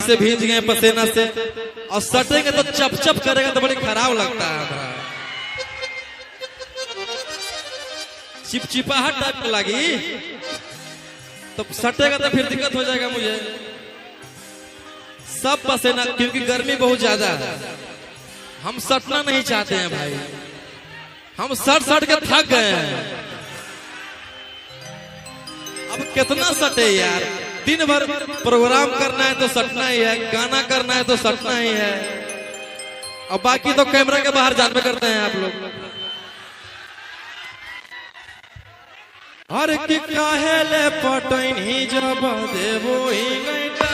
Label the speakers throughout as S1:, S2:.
S1: से भींज गए पसीना से, और सटेंगे तो चप चप करेगा तो बड़ी खराब लगता है हमारा, चिपचिपाहट टाइप की लगी तो सटेगा तो फिर दिक्कत हो जाएगा मुझे। सब पसीना, क्योंकि गर्मी बहुत ज्यादा है, हम सटना नहीं चाहते हैं भाई, हम सट सट के थक गए हैं। अब कितना सटे यार, दिन भर प्रोग्राम करना है तो सटना ही है, गाना करना है तो सटना ही है, और बाकी तो कैमरा के बाहर जान में करते हैं आप लोग। हर की काहेले पटैन ही जब देवो ही गईटा,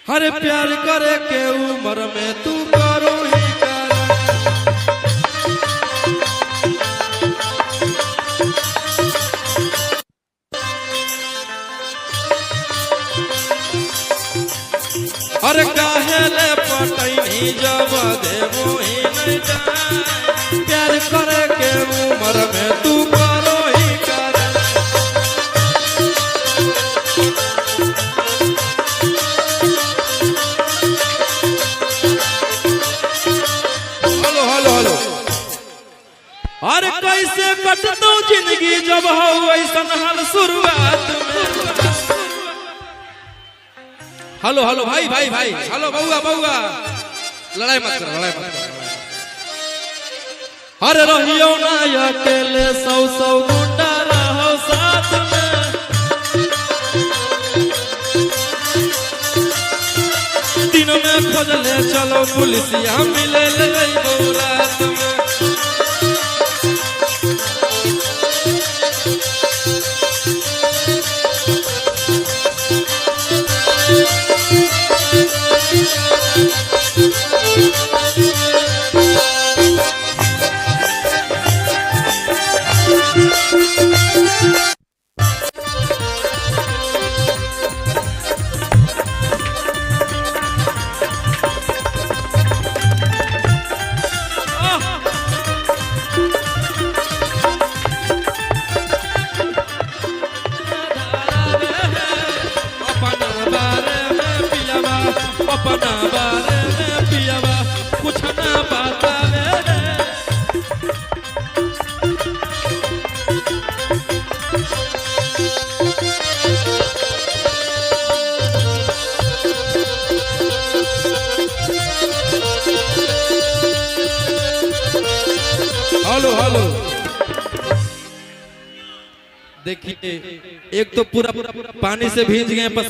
S1: हर प्यार करे के उम्र में तू करो ही कर। हर काहेले पटैन ही जब देवो ही गईटा, प्यार करे के उम्र में तू करो ही कर। हेलो हेलो हेलो, अरे कैसे कटतो जिंदगी जब हो ऐसन हाल शुरुआत में। हेलो हेलो भाई भाई भाई, हेलो बउआ बउआ, लड़ाई मत करो, लड़ाई मत करो। अरे रहियो ना अकेले, सौ सौ गुंडा रहो साथ में, दिन में खोजले चलो पुलिसिया मिले ले रात में। अपना बारे में पियावा कुछ ना बतावे रे। हेलो हेलो, देखिए एक तो पूरा पानी से भींज गए पसीने